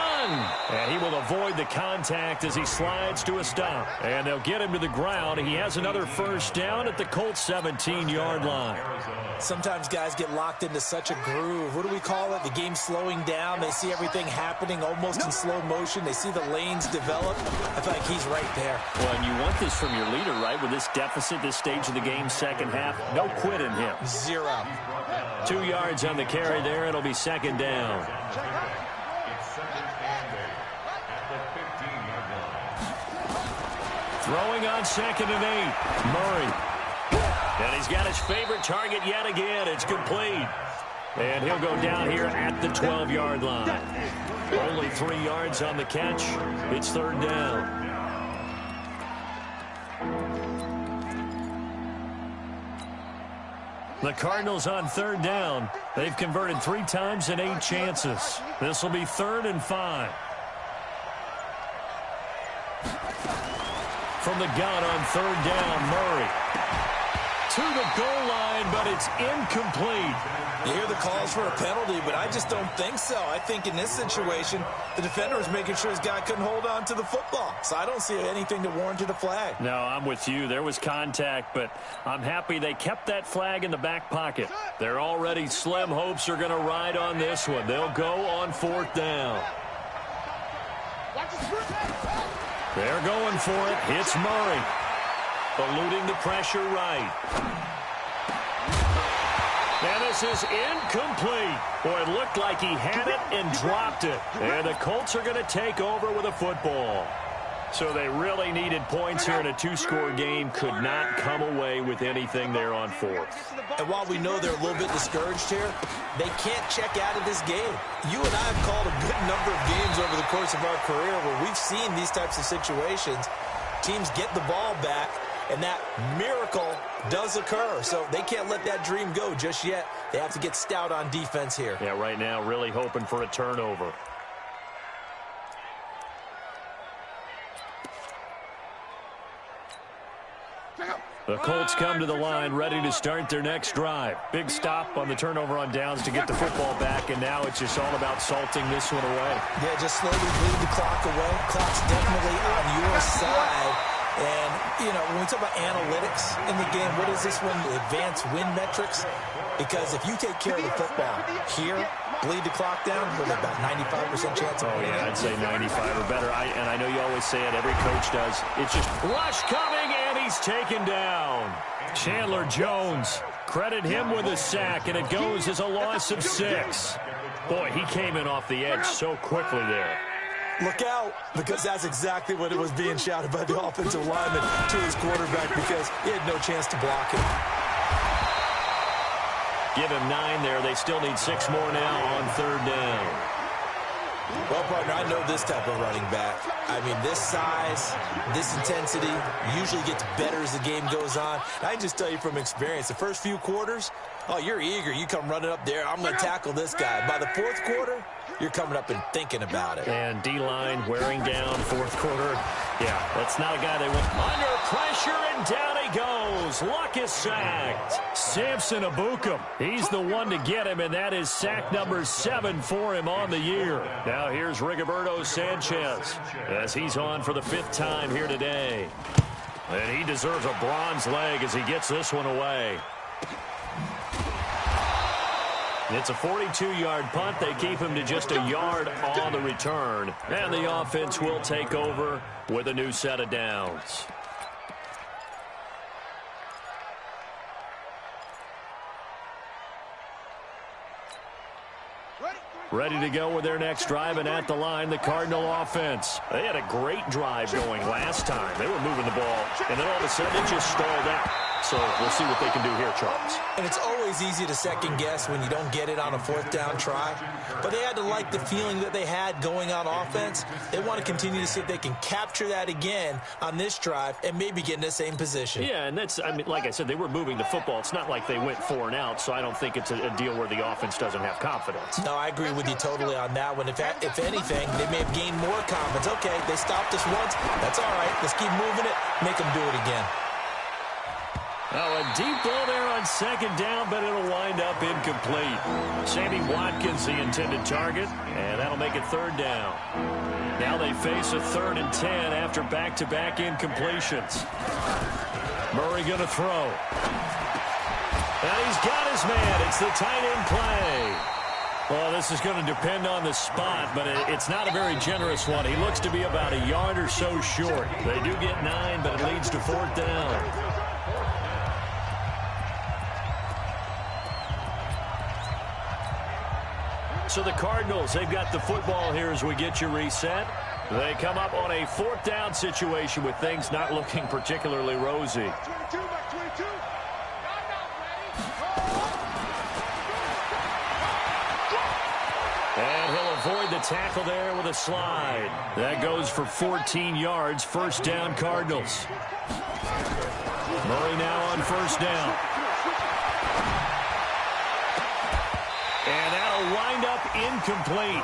And he will avoid the contact as he slides to a stop. And they'll get him to the ground. He has another first down at the Colts 17-yard line. Sometimes guys get locked into such a groove. What do we call it? The game's slowing down. They see everything happening almost in slow motion. They see the lanes develop. I feel like he's right there. Well, and you want this from your leader, right? With this deficit, this stage of the game, second half, no quit in him. 0. 2 yards on the carry there. It'll be 2nd down. Throwing on 2nd and 8. Murray. And he's got his favorite target yet again. It's complete. And he'll go down here at the 12-yard line. Only 3 yards on the catch. It's 3rd down. The Cardinals on 3rd down. They've converted 3 times in 8 chances. This will be 3rd and 5. From the gun on 3rd down, Murray. To the goal line, but it's incomplete. You hear the calls for a penalty, but I just don't think so. I think in this situation, the defender was making sure his guy couldn't hold on to the football. So I don't see anything that warranted a flag. No, I'm with you. There was contact, but I'm happy they kept that flag in the back pocket. Their already slim hopes are going to ride on this one. They'll go on 4th down. They're going for it. It's Murray. Eluding the pressure right. And this is incomplete. Boy, it looked like he had it and dropped it. And the Colts are going to take over with a football. So they really needed points here in a 2-score game. Could not come away with anything there on 4th. And while we know they're a little bit discouraged here, they can't check out of this game. You and I have called a good number of games over the course of our career where we've seen these types of situations. Teams get the ball back, and that miracle does occur. So they can't let that dream go just yet. They have to get stout on defense here. Yeah, right now really hoping for a turnover. The Colts come to the line ready to start their next drive. Big stop on the turnover on downs to get the football back, and now it's just all about salting this one away. Yeah, just slowly bleed the clock away. Clock's definitely on your side. And, you know, when we talk about analytics in the game, what is this one? Advanced win metrics? Because if you take care of the football here, bleed the clock down, with about 95% chance of winning. Oh, yeah, I'd say 95 or better. And I know you always say it, every coach does. It's just rush coming, and he's taken down. Chandler Jones, credit him with a sack, and it goes as a loss of 6. Boy, he came in off the edge so quickly there. Look out, because that's exactly what it was being shouted by the offensive lineman to his quarterback, because he had no chance to block it. Give him 9 there. They still need 6 more now on 3rd down. Well, partner, I know this type of running back. I mean, this size, this intensity usually gets better as the game goes on. And I can just tell you from experience, the first few quarters, oh, you're eager. You come running up there. I'm going to tackle this guy. By the 4th quarter, you're coming up and thinking about it. And D-line wearing down 4th quarter. Yeah, that's not a guy they want. Under pressure, and down he goes. Luck is sacked. Samson Abukum, he's the one to get him, and that is sack number 7 for him on the year. Now here's Rigoberto Sanchez as he's on for the 5th time here today. And he deserves a bronze leg as he gets this one away. It's a 42-yard punt. They keep him to just a yard on the return. And the offense will take over with a new set of downs. Ready to go with their next drive, and at the line, the Cardinal offense. They had a great drive going last time. They were moving the ball, and then all of a sudden it just stalled out. So we'll see what they can do here, Charles. And it's always easy to second guess when you don't get it on a 4th down try. But they had to like the feeling that they had going on offense. They want to continue to see if they can capture that again on this drive and maybe get in the same position. Yeah, and that's, I mean, like I said, they were moving the football. It's not like they went 4 and out, so I don't think it's a deal where the offense doesn't have confidence. No, I agree with you totally on that one. If anything, they may have gained more confidence. Okay, they stopped us once. That's all right. Let's keep moving it. Make them do it again. Oh, a deep ball there on 2nd down, but it'll wind up incomplete. Sammy Watkins, the intended target, and that'll make it 3rd down. Now they face a 3rd and 10 after back-to-back incompletions. Murray going to throw. And he's got his man. It's the tight end play. Well, this is going to depend on the spot, but it's not a very generous one. He looks to be about a yard or so short. They do get 9, but it leads to 4th down. So the Cardinals, they've got the football here as we get you reset. They come up on a 4th down situation with things not looking particularly rosy. 22 by 22. And he'll avoid the tackle there with a slide. That goes for 14 yards, 1st down Cardinals. Murray now on 1st down. And that'll wind up incomplete.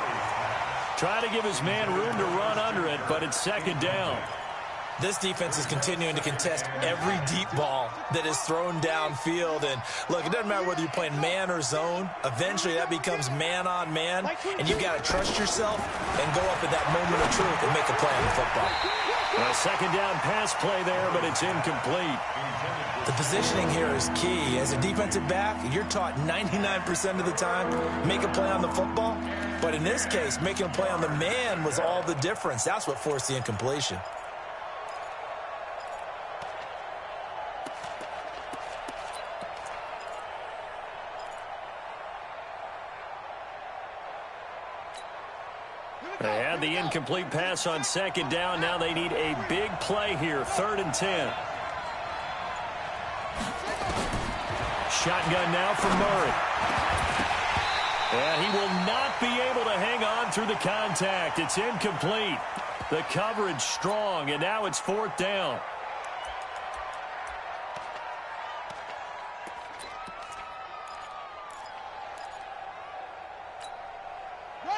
Try to give his man room to run under it, but it's 2nd down. This defense is continuing to contest every deep ball that is thrown downfield. And, look, it doesn't matter whether you're playing man or zone. Eventually, that becomes man on man, and you've got to trust yourself and go up at that moment of truth and make a play on the football. A 2nd down pass play there, but it's incomplete. The positioning here is key. As a defensive back, you're taught 99% of the time, make a play on the football. But in this case, making a play on the man was all the difference. That's what forced the incompletion. They had the incomplete pass on 2nd down. Now they need a big play here, 3rd and 10. Shotgun now from Murray. And he will not be able to hang on through the contact. It's incomplete. The coverage strong, and now it's 4th down.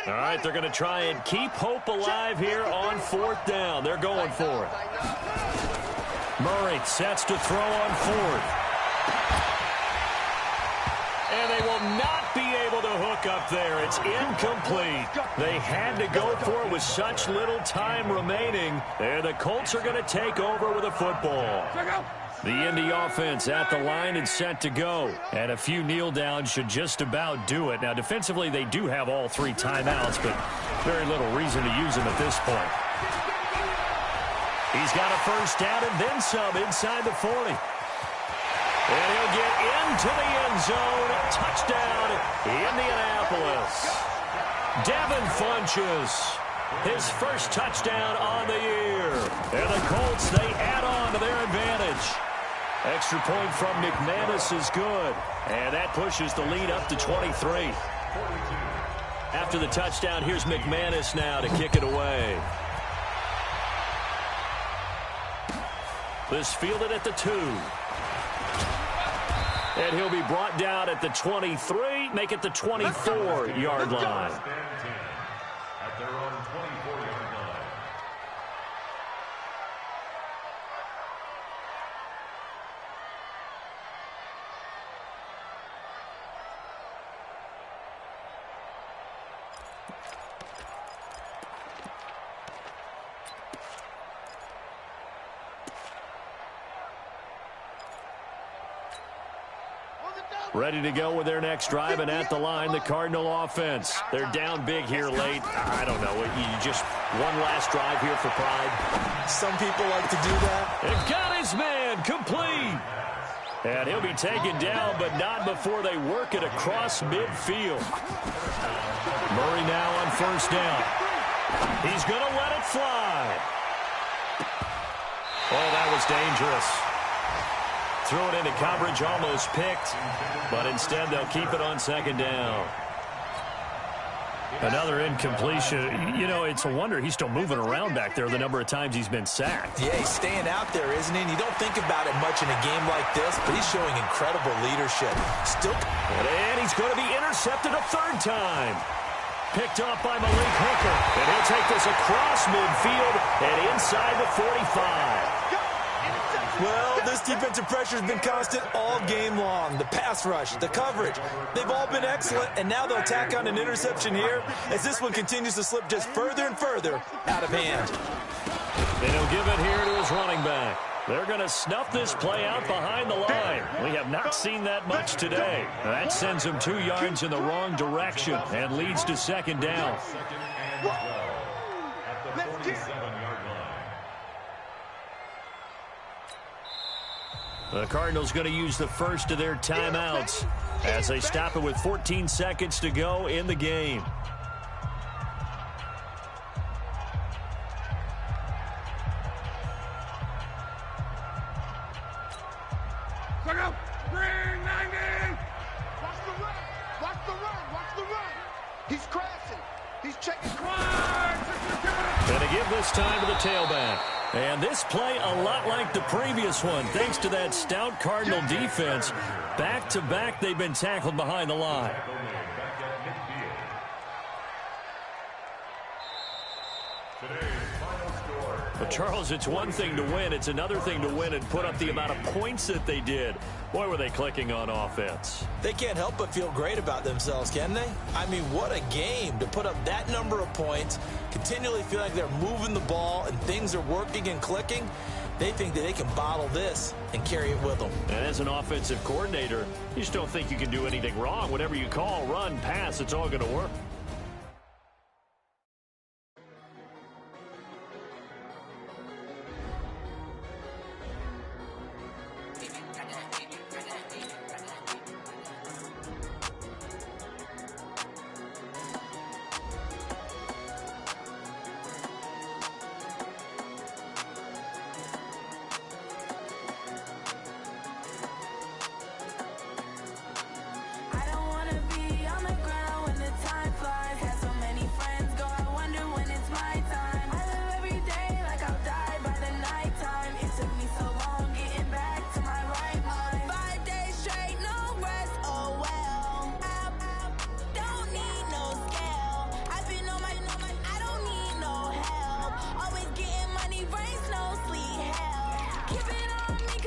All right, they're going to try and keep hope alive here on 4th down. They're going for it. Murray sets to throw on 4th. And they will not be able to hook up there. It's incomplete. They had to go for it with such little time remaining. And the Colts are going to take over with a football. The Indy offense at the line and set to go. And a few kneel downs should just about do it. Now, defensively, they do have all 3 timeouts, but very little reason to use them at this point. He's got a first down and then some inside the 40. And he'll get into the end zone. Touchdown, Indianapolis. Devin Funchess, his first touchdown on the year. And the Colts, they add on to their advantage. Extra point from McManus is good. And that pushes the lead up to 23. After the touchdown, here's McManus now to kick it away. This fielded at the 2. And he'll be brought down at the 23, make it the 24-yard line. At their own 24-yard line. Ready to go with their next drive, and at the line, the Cardinal offense. They're down big here late. I don't know. You just one last drive here for pride. Some people like to do that. They've got his man complete. And he'll be taken down, but not before they work it across midfield. Murray now on first down. He's going to let it fly. Oh, that was dangerous. Threw it into coverage, almost picked, but instead they'll keep it on second down. Another incompletion. You know, it's a wonder he's still moving around back there the number of times he's been sacked. Yeah, he's staying out there, isn't he? And you don't think about it much in a game like this, but he's showing incredible leadership. And he's going to be intercepted a 3rd time. Picked off by Malik Hooker. And he'll take this across midfield and inside the 45. Well, this defensive pressure has been constant all game long. The pass rush, the coverage, they've all been excellent, and now they'll tack on an interception here as this one continues to slip just further and further out of hand. And he'll give it here to his running back. They're going to snuff this play out behind the line. We have not seen that much today. That sends him 2 yards in the wrong direction and leads to second down. At the 47-yard line. The Cardinals going to use the first of their timeouts as they stop it with 14 seconds to go in the game. Look out! Bring 90! Watch the run! Watch the run! Watch the run! He's crashing. He's checking. And to give this time to the tailback. And this play a lot like the previous one, thanks to that stout Cardinal defense. Back-to-back, they've been tackled behind the line. But, Charles, it's one thing to win. It's another thing to win and put up the amount of points that they did. Boy, were they clicking on offense. They can't help but feel great about themselves, can they? I mean, what a game to put up that number of points, continually feel like they're moving the ball and things are working and clicking. They think that they can bottle this and carry it with them. And as an offensive coordinator, you just don't think you can do anything wrong. Whatever you call, run, pass, it's all going to work. I don't wanna be on the ground when the time flies.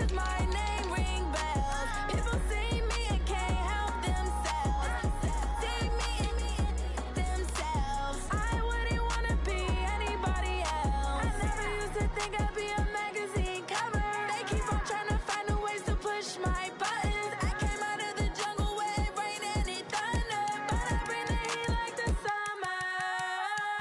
does my name ring bells? People see me and can't help themselves. See me themselves. I wouldn't wanna be anybody else. I never used to think I'd be a magazine cover. They keep on trying to find new ways to push my buttons. I came out of the jungle where it rained and it thunder, but I bring the heat like the summer.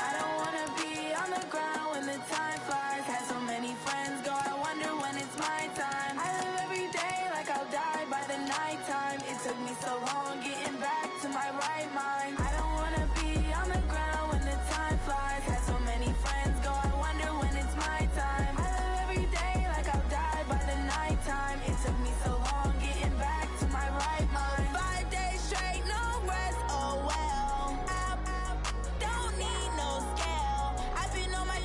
I don't wanna be on the ground when the time flies. Had so many friends go, I wonder when it's my time. I live every day like I'll die by the nighttime. It took me so long getting back to my right mind. I don't wanna be on the ground when the time flies. Had so many friends go, I wonder when it's my time. I live every day like I'll die by the nighttime. It took me so long getting back to my right mind. 5 days straight, no rest, oh well. I don't need no scale. I've been on my,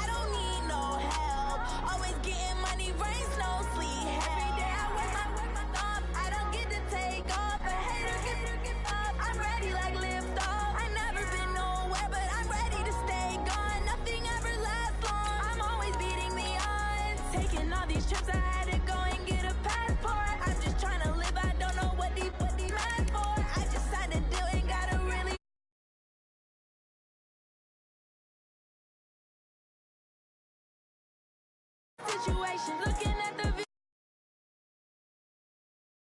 I don't need no help. Always getting money, rains, no sleep. Every day I work my thumb. I don't get to take off. A hater get off. I'm ready like lift off. I never been nowhere, but I'm ready to stay gone. Nothing ever lasts long. I'm always beating the odds. Taking all these trips, I had to go and get a passport. I'm just trying to live. I don't know what they mad for. I just signed a deal and got a really situation. Looking at the